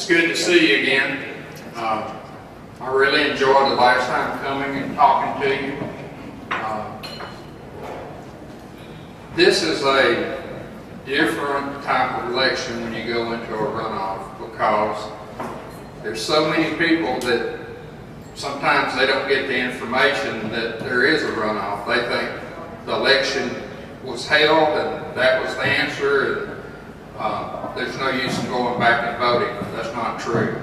It's good to see you again. I really enjoyed the last time coming and talking to you. This is a different type of election when you go into a runoff, because there's so many people that sometimes they don't get the information that there is a runoff. They think the election was held and that was the answer, and there's no use in going back and voting. That's not true.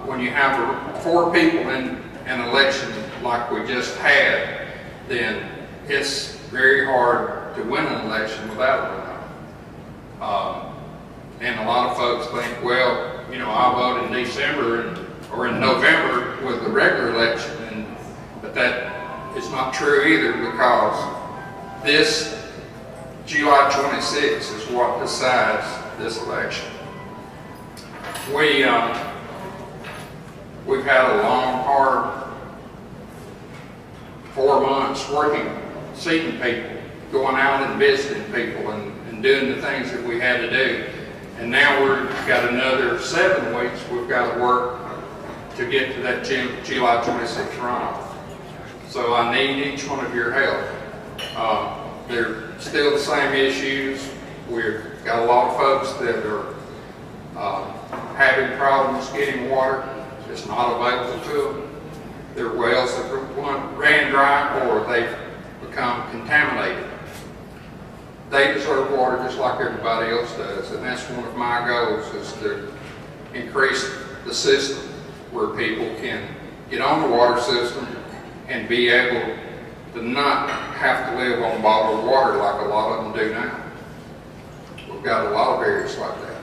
When you have 4 people in an election like we just had, then it's very hard to win an election without a runoff. And a lot of folks think, well, you know, I'll vote in December or in November with the regular election, but that is not true either, because this July 26th is what decides this election. We've had a long, hard 4 months working, seeing people, going out and visiting people and doing the things that we had to do. And now we've got another 7 weeks we've got to work to get to that July 26th runoff. So I need each one of your help. They're still the same issues. We've got a lot of folks that are having problems getting water. It's not available to them. Their wells have ran dry or they've become contaminated. They deserve water just like everybody else does, and that's one of my goals, is to increase the system where people can get on the water system and be able to not have to live on bottled water like a lot of them do now. We've got a lot of areas like that.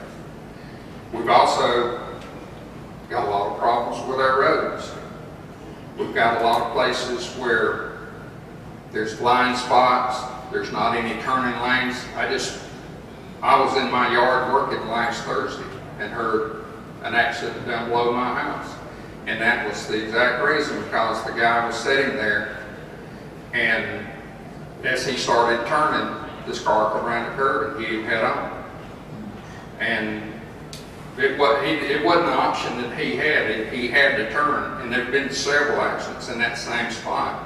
We've also got a lot of problems with our roads. We've got a lot of places where there's blind spots, there's not any turning lanes. I was in my yard working last Thursday and heard an accident down below my house. And that was the exact reason, because the guy was sitting there, and as he started turning, this car ran a curve and hit him head on. And it wasn't an option that he had. He had to turn, and there have been several accidents in that same spot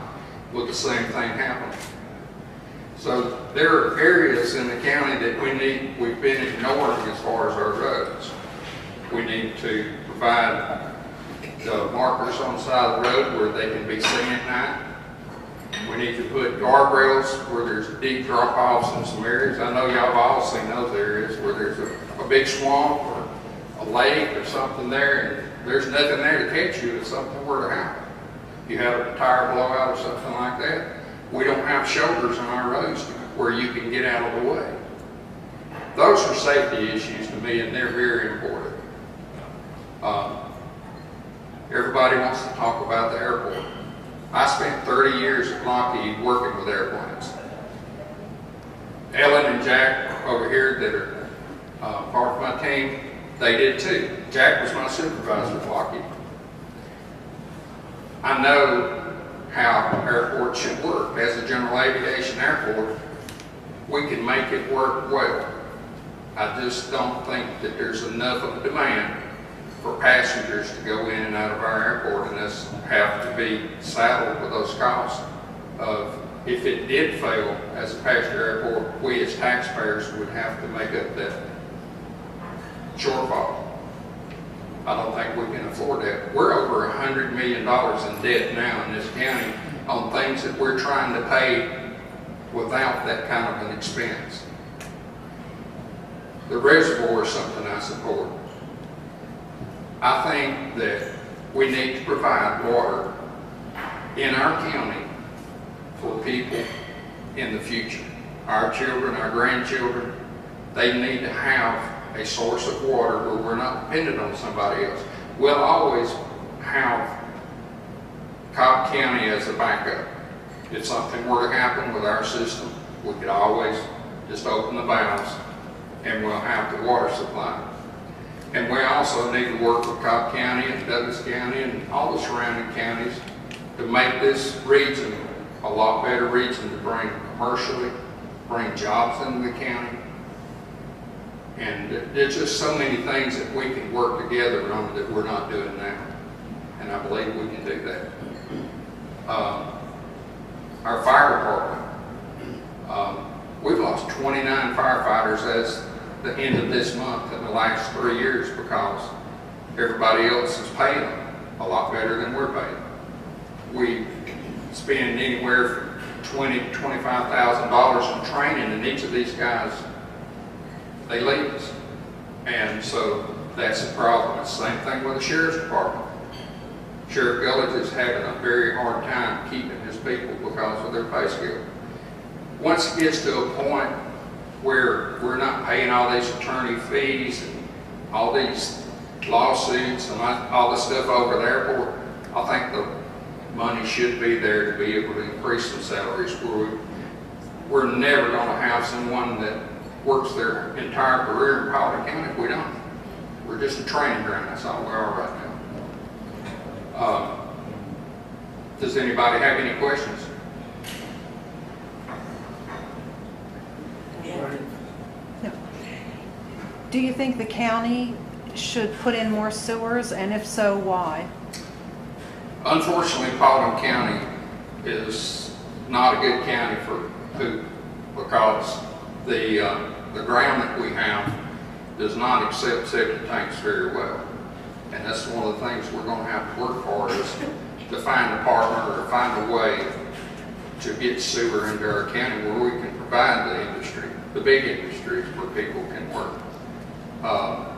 with the same thing happening. So there are areas in the county that we've been ignoring as far as our roads. We need to provide the markers on the side of the road where they can be seen at night. We need to put guardrails where there's deep drop-offs in some areas. I know y'all have all seen those areas where there's a big swamp or a lake or something there, and there's nothing there to catch you if something were to happen. You have a tire blowout or something like that. We don't have shoulders on our roads where you can get out of the way. Those are safety issues to me, and they're very important. Everybody wants to talk about the airport. I spent 30 years at Lockheed working with airplanes. Ellen and Jack over here that are part of my team, they did too. Jack was my supervisor at Lockheed. I know how airports should work. As a general aviation airport, we can make it work well. I just don't think that there's enough of a demand for passengers to go in and out of our airport, and us have to be saddled with those costs of, if it did fail as a passenger airport, we as taxpayers would have to make up that shortfall. I don't think we can afford that. We're over $100 million in debt now in this county on things that we're trying to pay without that kind of an expense. The reservoir is something I support. I think that we need to provide water in our county for people in the future. Our children, our grandchildren, they need to have a source of water where we're not dependent on somebody else. We'll always have Cobb County as a backup. If something were to happen with our system, we could always just open the valves and we'll have the water supply. And we also need to work with Cobb County and Douglas County and all the surrounding counties to make this region a lot better region to bring commercially, bring jobs into the county. And there's just so many things that we can work together on that we're not doing now. And I believe we can do that. Our fire department, we've lost 29 firefighters as the end of this month in the last 3 years because everybody else is paying them a lot better than we're paying. We spend anywhere from $20,000 to $25,000 in training, and each of these guys, they leave us. And so that's a problem. It's the same thing with the sheriff's department. Sheriff Leggett is having a very hard time keeping his people because of their pay scale. Once it gets to a point where we're not paying all these attorney fees and all these lawsuits and all the stuff over the airport, I think the money should be there to be able to increase some salaries. We're never going to have someone that works their entire career in Powder County if we don't. We're just a training ground. That's all we are right now. Does anybody have any questions? No. Do you think the county should put in more sewers, and if so, why? Unfortunately, Paulding County is not a good county for poop because the ground that we have does not accept septic tanks very well. And that's one of the things we're going to have to work for is to find a partner or find a way to get sewer into our county where we can provide the industry, the big industries where people can work.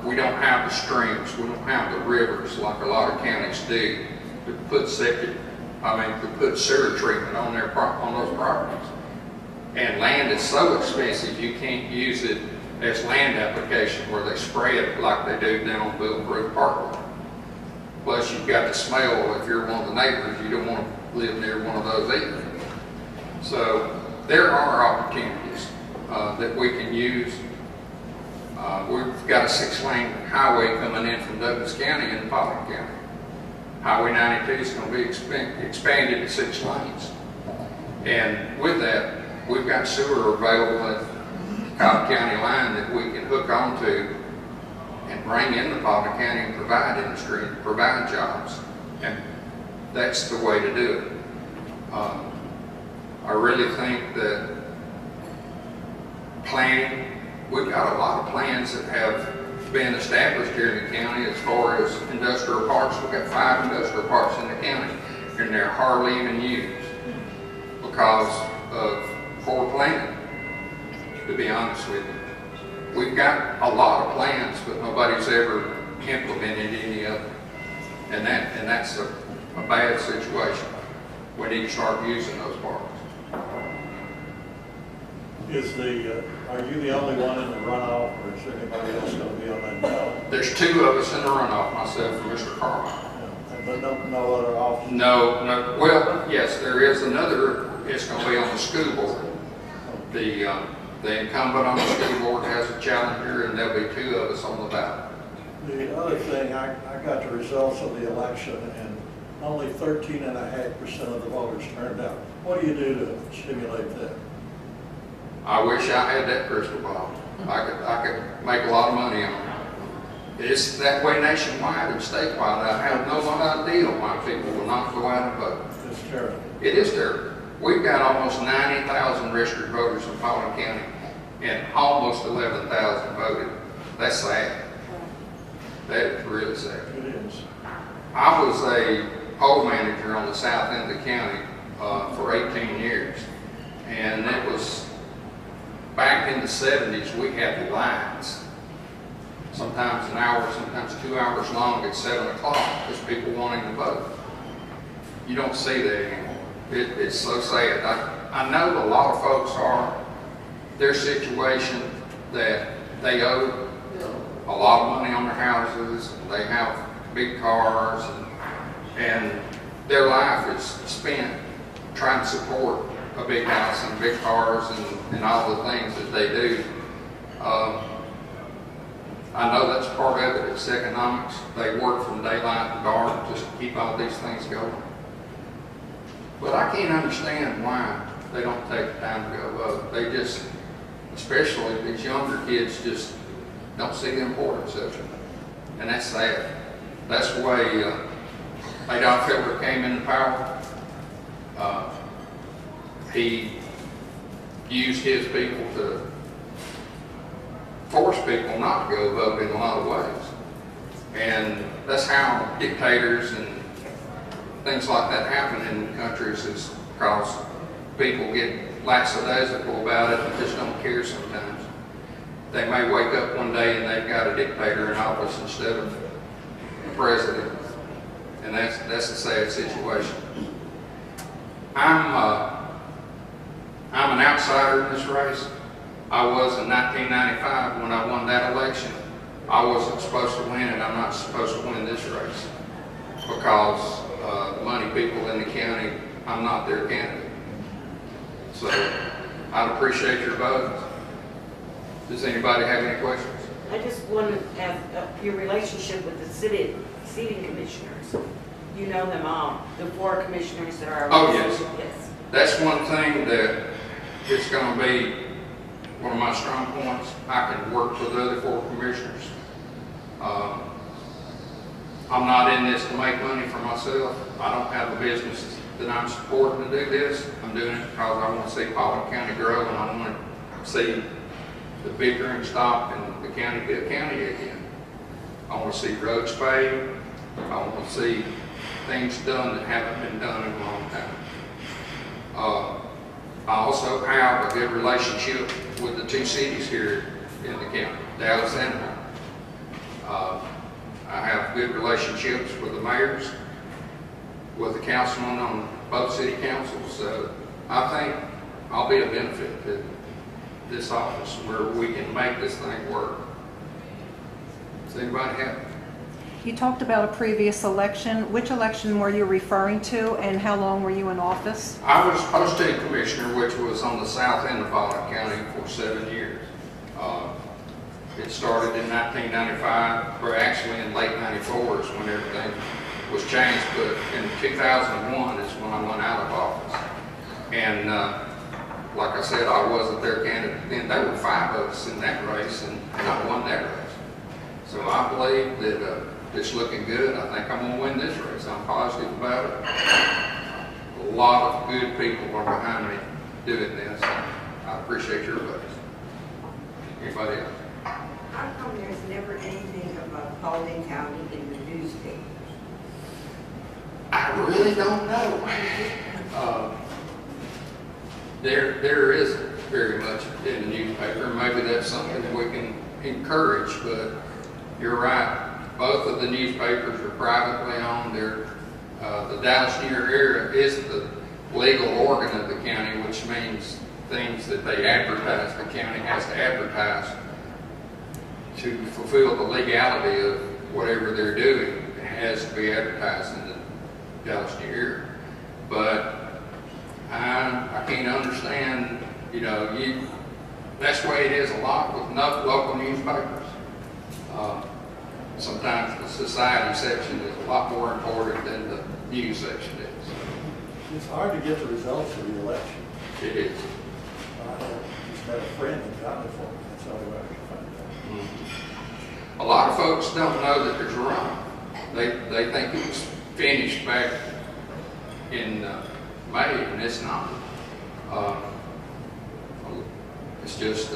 We don't have the streams, we don't have the rivers like a lot of counties do to put to put sewer treatment on those properties. And land is so expensive you can't use it as land application where they spray it like they do down on Bill Parkway. Plus you've got the smell. If you're one of the neighbors, you don't want to live near one of those either. So there are opportunities that we can use. We've got a 6-lane highway coming in from Douglas County into Paulding County. Highway 92 is going to be expanded to 6 lanes. And with that, we've got sewer available at Cobb County line that we can hook onto and bring into Paulding County and provide industry, provide jobs. And that's the way to do it. I really think that planning, we've got a lot of plans that have been established here in the county as far as industrial parks. We've got 5 industrial parks in the county, and they're hardly even used because of poor planning, to be honest with you. We've got a lot of plans, but nobody's ever implemented any of them. And that's a bad situation. We need to start using those parks. Are you the only one in the runoff, or is there anybody else going to be on that ballot? There's 2 of us in the runoff, myself and Mr. Carmine. But no other officers? No. Well, yes, there is another. It's going to be on the school board. The incumbent on the school board has a challenger, and there'll be 2 of us on the ballot. The other thing, I got the results of the election, and only 13.5% of the voters turned out. What do you do to stimulate that? I wish I had that crystal ball. I could make a lot of money on it. It's that way nationwide and statewide. I have no idea why people will not go out and vote. It's terrible. It is terrible. We've got almost 90,000 registered voters in Paulding County, and almost 11,000 voted. That's sad. That is really sad. It is. I was a poll manager on the south end of the county for 18 years, and it was back in the 70s. We had lines, sometimes an hour, sometimes 2 hours long at 7 o'clock because people wanting to vote. You don't see that anymore. It's so sad. I know a lot of folks are, their situation that they owe a lot of money on their houses, and they have big cars, and their life is spent trying to support a big house and big cars and all the things that they do. I know that's part of it. It's economics. They work from daylight to dark just to keep all these things going. But I can't understand why they don't take the time to go vote. They just, especially these younger kids, just don't see the importance of it. And that's sad. That's the way Adolf Hitler came into power. He used his people to force people not to go vote in a lot of ways. And that's how dictators and things like that happen in countries, is because people get lackadaisical about it and just don't care sometimes. They may wake up one day and they've got a dictator in office instead of a president. And that's a sad situation. I'm an outsider in this race. I was in 1995 when I won that election. I wasn't supposed to win it. I'm not supposed to win this race because the money people in the county, I'm not their candidate. So I'd appreciate your vote. Does anybody have any questions? I just want to have your relationship with the seating commissioners. You know them all, the 4 commissioners that are. Oh, yes. Yes. That's one thing that is going to be one of my strong points. I can work with the other 4 commissioners. I'm not in this to make money for myself. I don't have a business that I'm supporting to do this. I'm doing it because I want to see Paulding County grow, and I want to see the bickering stop and the county be a county again. I want to see roads paved. I want to see things done that haven't been done in a long time. I also have a good relationship with the 2 cities here in the county, Dallas and Anaheim. I have good relationships with the mayors, with the councilmen on both city councils. So I think I'll be a benefit to this office where we can make this thing work. Does anybody have? You talked about a previous election. Which election were you referring to, and how long were you in office? I was post-state commissioner, which was on the south end of Paulding County for 7 years. It started in 1995, or actually in late 94 is when everything was changed, but in 2001 is when I went out of office. And like I said, I wasn't their candidate then. There were 5 of us in that race, and I won that race. So I believe that it's looking good. I think I'm going to win this race. I'm positive about it. A lot of good people are behind me doing this. I appreciate your votes. Anybody else? How come there's never anything about Paulding County in the newspaper? I really don't know. There isn't very much in the newspaper. Maybe that's something that we can encourage, but you're right. Both of the newspapers are privately owned. The Dallas New Era is the legal organ of the county, which means things that they advertise, the county has to advertise to fulfill the legality of whatever they're doing. It has to be advertised in the Dallas New Era. But I can't understand, that's the way it is a lot with local newspapers. Sometimes the society section is a lot more important than the news section is. It's hard to get the results of the election. It is. I just had a friend that got it for me. That's the only way I can find out. A lot of folks don't know that there's a run. They think it was finished back in May, and it's not. It's just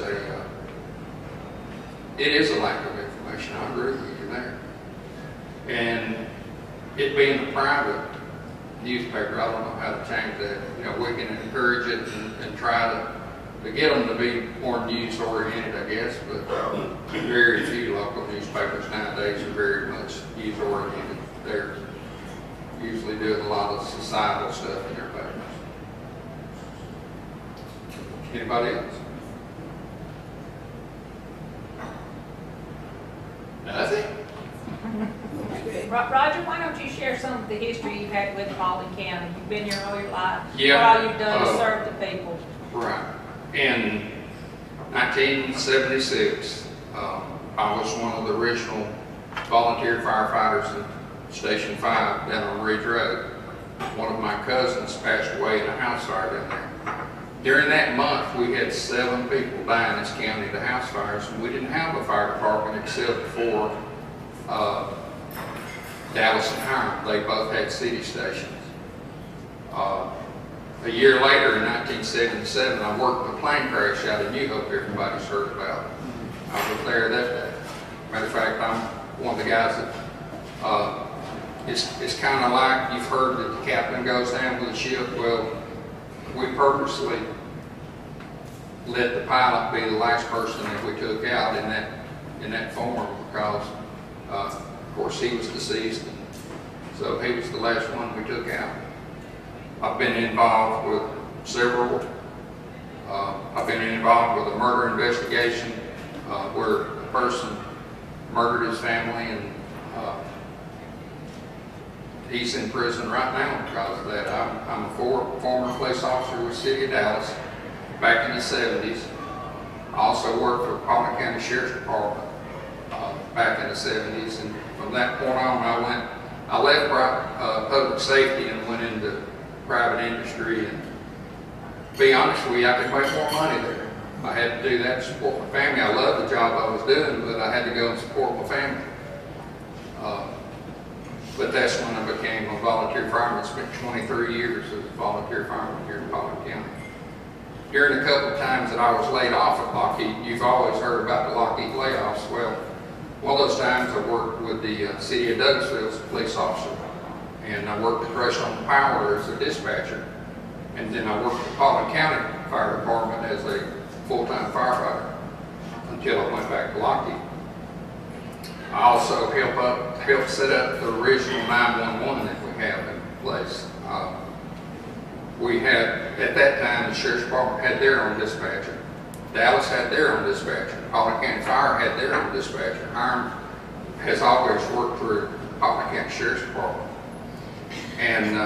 it is a lack of information. I agree with you there. And it being a private newspaper, I don't know how to change that. We can encourage it and try to get them to be more news oriented, I guess, but very few local newspapers nowadays are very much news oriented. They're usually doing a lot of societal stuff in their papers. Anybody else? Nothing? Roger, why don't you share some of the history you've had with Paulding County? You've been here all your life. Yeah. What all you've done to serve the people. Right. In 1976, I was one of the original volunteer firefighters in Station 5 down on Ridge Road. One of my cousins passed away in a house fire down there. During that month, we had 7 people die in this county to house fires, and we didn't have a fire department except for Dallas and Hiram. They both had city stations. A year later, in 1977, I worked the plane crash out of New Hope everybody's heard about. I was there that day. Matter of fact, I'm one of the guys that, it's kind of like you've heard that the captain goes down with the ship. Well, we purposely let the pilot be the last person that we took out in that form because, of course, he was deceased. So he was the last one we took out. I've been involved with several. I've been involved with a murder investigation where a person murdered his family, and he's in prison right now because of that. I'm a former police officer with the city of Dallas back in the 70s. I also worked for the Polk County Sheriff's Department back in the 70s, and from that point on, I left public safety and went into private industry. And to be honest with you, I could make more money there. I had to do that to support my family. I loved the job I was doing, but I had to go and support my family. But that's when I became a volunteer fireman. Spent 23 years as a volunteer fireman here in Polk County. During a couple of times that I was laid off at Lockheed, you've always heard about the Lockheed layoffs. Well, one of those times I worked with the city of Douglasville as a police officer, and I worked at Rush on Power as a dispatcher, and then I worked at the Polk County Fire Department as a full-time firefighter until I went back to Lockheed. I also helped set up the original 911 that we have in place. We had, at that time, the Sheriff's Department had their own dispatcher. Dallas had their own dispatcher. Polk County Fire had their own dispatcher. Hiram has always worked for Polk County Sheriff's Department. And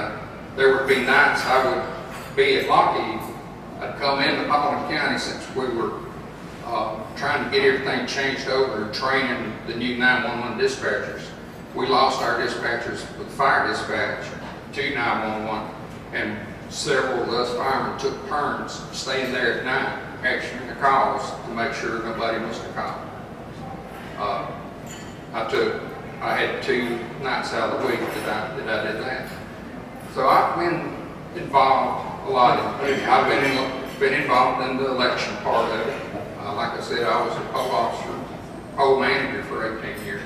there would be nights I would be at Lockheed. I'd come into Polk County since we were trying to get everything changed over and training the new 911 dispatchers. We lost our dispatchers with fire dispatch to 911, and several of us firemen took turns staying there at night answering the calls to make sure nobody missed a call. I had 2 nights out of the week that I did that. So I've been involved a lot. I've been involved in the election part of it. Like I said, I was a poll officer, poll manager for 18 years.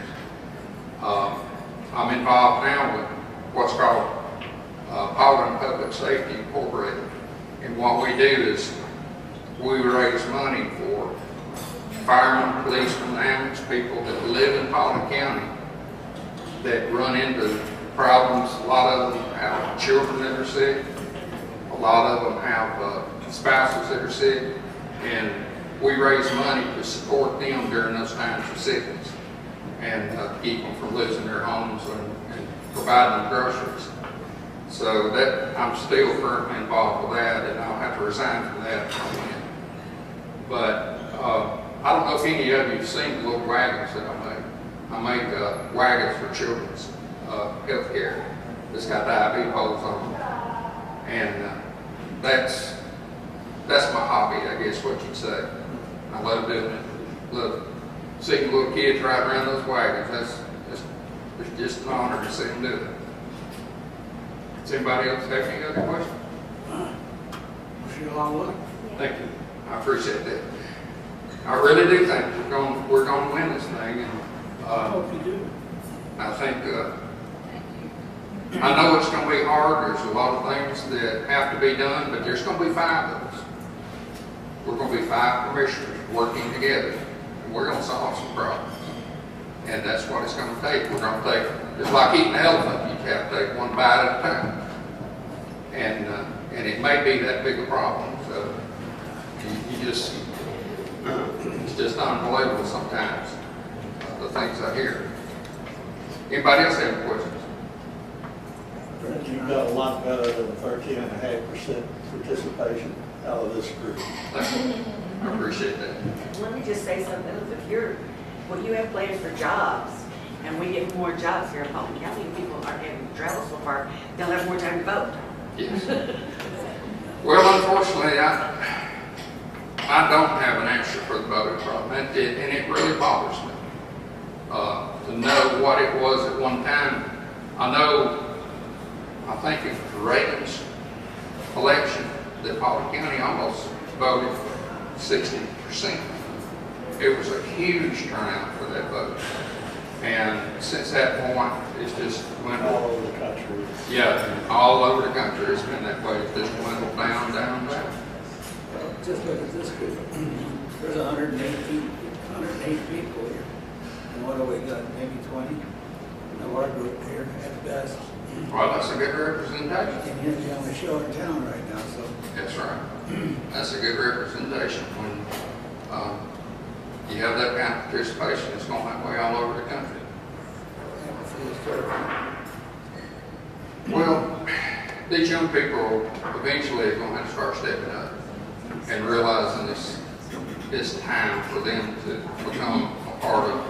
I'm involved now with what's called Polk Public Safety Incorporated. And what we do is we raise money for firemen, policemen, ambulance people that live in Polk County that run into problems. A lot of them have children that are sick. A lot of them have spouses that are sick. And we raise money to support them during those times of sickness and keep them from losing their homes and provide them groceries. So that I'm still currently involved with that, and I'll have to resign from that. But I don't know if any of you have seen the little wagons that I make. I make wagons for children's health care. It's got diabetes holes on them. And that's my hobby, I guess what you'd say. I love doing it. Love seeing little kids ride around those wagons. It's just an honor to see them do it. Does anybody else have any other questions? Thank you. I appreciate that. I really do think we're going to win this thing. And I hope you do. I think I know it's going to be hard. There's a lot of things that have to be done, but there's going to be 5 of us. We're going to be 5 commissioners working together, and we're going to solve some problems. And that's what it's going to take. We're going to take, just like eating an elephant, you have to take one bite at a time. And it may be that big a problem. So it's just unbelievable sometimes, the things I hear. Anybody else have any questions? You've done a lot better than 13.5% participation out of this group. Thank you. I appreciate that. Let me just say something else. If you have plans for jobs, and we get more jobs here in Polk County, people aren't having to travel so far, they'll have more time to vote. Yes. Well, unfortunately, I don't have an answer for the voting problem, and it really bothers me to know what it was at one time. I think it was Reagan's election that Paulding County almost voted 60%. It was a huge turnout for that vote. And since that point, it's just went All over the country. yeah, all over the country. It's been that way. It's just went down, down, down. Just look at this group. There's 108 people here. And what do we got, maybe 20? No, our group here at best. Well, that's a good representation. And you're the only show in town right now, so. That's right. That's a good representation. When you have that kind of participation, it's going that way all over the country. Well, these young people eventually are going to have to start stepping up and realizing it's time for them to become a part of.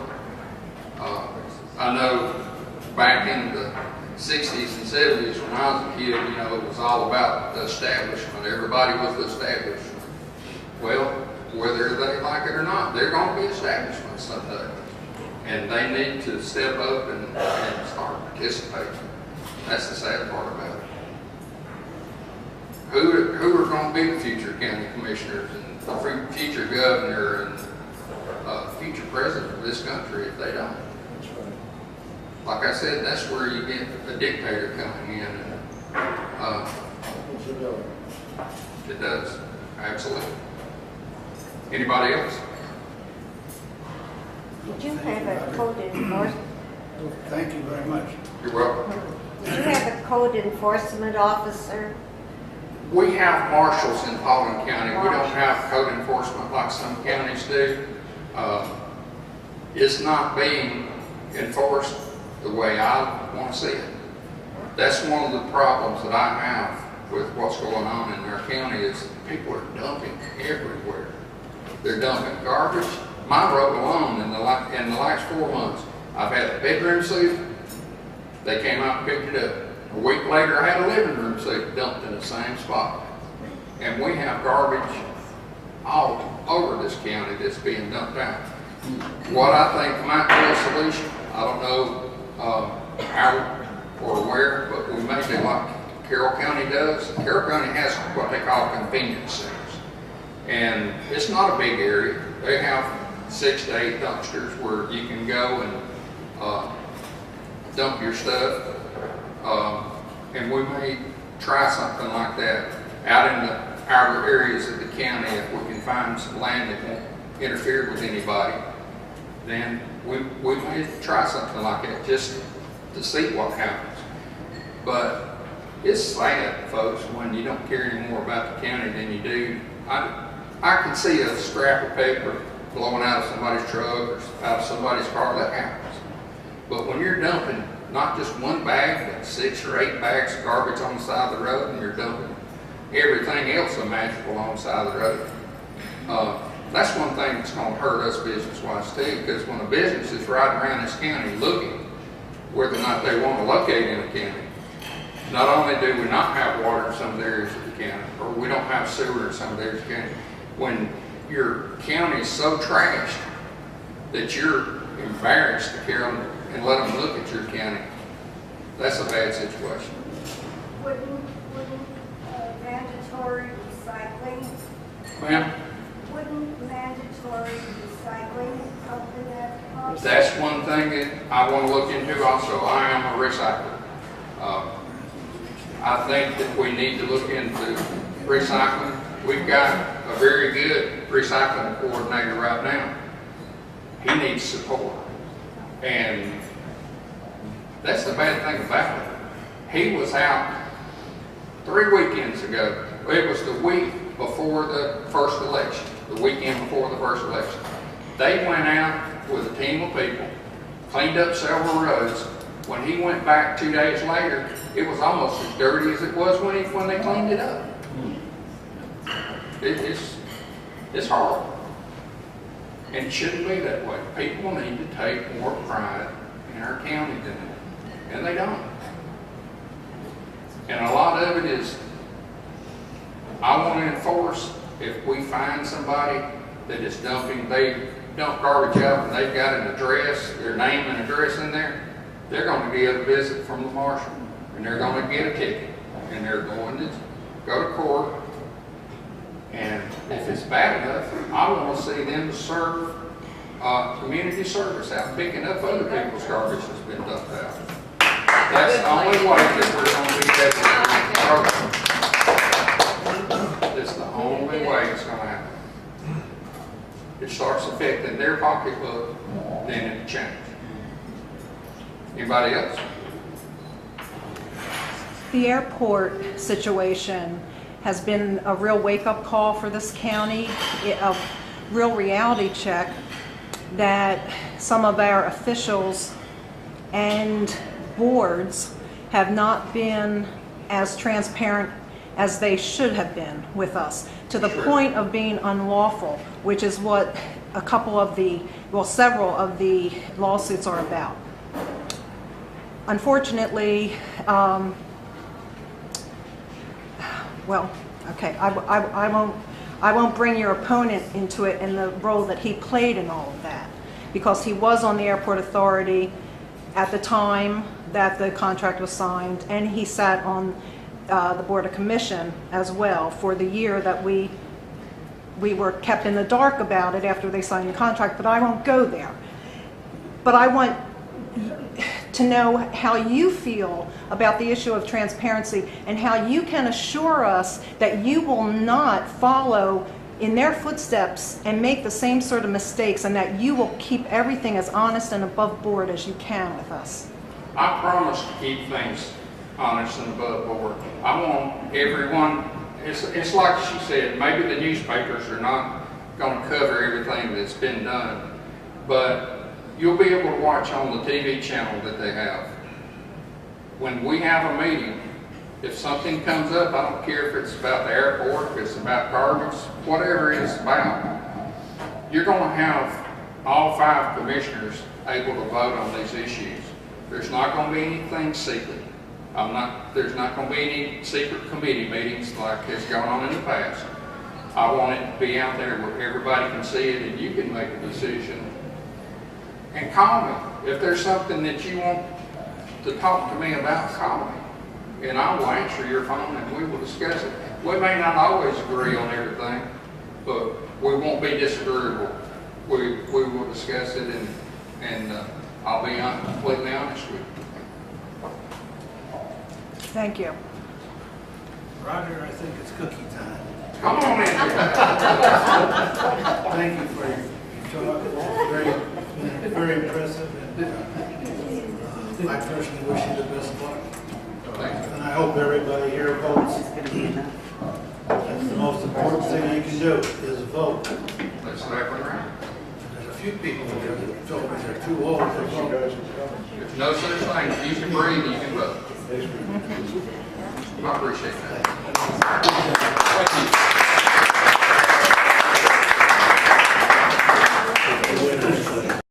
I know back in the 60s and 70s when I was a kid, you know, it was all about the establishment. Everybody was the establishment. Well, whether they like it or not, they're going to be establishments someday. And they need to step up and start participating. That's the sad part about it. Who are going to be the future county commissioners and the future governor and future president of this country if they don't? That's right. Like I said, that's where you get a dictator coming in. And, What's it doing? it does, absolutely. Anybody else? Did you have a code enforcement? Thank you very much. You're welcome. Did you have a code enforcement officer? We have marshals in Paulding County. We don't have code enforcement like some counties do. It's not being enforced the way I want to see it. That's one of the problems that I have with what's going on in our county is people are dumping everywhere. They're dumping garbage. My road alone in the last 4 months, I've had a bedroom seat. They came out and picked it up. A week later, I had a living room seat dumped in the same spot. And we have garbage all over this county that's being dumped out. What I think might be a solution, I don't know how or where, but we may do like Carroll County does. Carroll County has what they call convenience centers. And it's not a big area. They have 6 to 8 dumpsters where you can go and dump your stuff. And we may try something like that out in the outer areas of the county if we can find some land that won't interfere with anybody. Then we may try something like that just to see what happens. But it's sad, folks, when you don't care any more about the county than you do. I can see a scrap of paper blowing out of somebody's truck or out of somebody's car. That happens. But when you're dumping not just one bag, but 6 or 8 bags of garbage on the side of the road, and you're dumping everything else imaginable on the side of the road, that's one thing that's going to hurt us business-wise too, because when a business is riding around this county looking whether or not they want to locate in the county, not only do we not have water in some areas of the county, or we don't have sewer in some areas of the county, when your county is so trashed that you're embarrassed to carry them and let them look at your county, that's a bad situation. Wouldn't mandatory recycling, Ma'am? wouldn't mandatory recycling help in that process? That's one thing that I want to look into also. I am a recycler. I think that we need to look into recycling. We've got a very good recycling coordinator right now. He needs support. And that's the bad thing about it. He was out 3 weekends ago. It was the week before the first election, the weekend before the first election. They went out with a team of people, cleaned up several roads. When he went back 2 days later, it was almost as dirty as it was when they cleaned it up. It's horrible. And it shouldn't be that way. People need to take more pride in our county than that. And they don't. And a lot of it is I want to enforce, if we find somebody that is dumping, they dump garbage out and they've got an address, their name and address in there, they're going to get a visit from the marshal, and they're going to get a ticket, and they're going to go to court. And if it's bad enough, I want to see them serve community service out, picking up other people's garbage that's been dumped out. That's the only way that we're going to be taking. It's the only way it's going to happen. It starts affecting their pocketbook, then it changes. Anybody else? The airport situation has been a real wake-up call for this county, a real reality check that some of our officials and boards have not been as transparent as they should have been with us, to the point of being unlawful, which is what a couple of several of the lawsuits are about. Unfortunately, I won't bring your opponent into it in the role that he played in all of that, because he was on the airport authority at the time that the contract was signed, and he sat on the Board of Commission as well for the year that we were kept in the dark about it after they signed the contract, but I won't go there. But I want to know how you feel about the issue of transparency and how you can assure us that you will not follow in their footsteps and make the same sort of mistakes, and that you will keep everything as honest and above board as you can with us. I promise to keep things honest and above board. I want everyone, it's like she said, maybe the newspapers are not going to cover everything that's been done, but you'll be able to watch on the TV channel that they have. When we have a meeting, if something comes up, I don't care if it's about the airport, if it's about garbage, whatever it is about, you're going to have all 5 commissioners able to vote on these issues. There's not going to be anything secret. There's not going to be any secret committee meetings like has gone on in the past. I want it to be out there where everybody can see it and you can make a decision. And call me. If there's something that you want to talk to me about, call me. And I will answer your phone and we will discuss it. We may not always agree on everything, but we won't be disagreeable. We will discuss it, and I'll be completely honest with you. Thank you. Roger, I think it's cookie time. Come on in here. Thank you for your talk. Very impressive. And, I personally wish you the best of luck. And I hope everybody here votes. That's the most important thing you can do, is vote. That's exactly right. There's a few people that told me they're too old to vote. There's no such thing. If you can breathe, you can vote. I appreciate that. Thank you.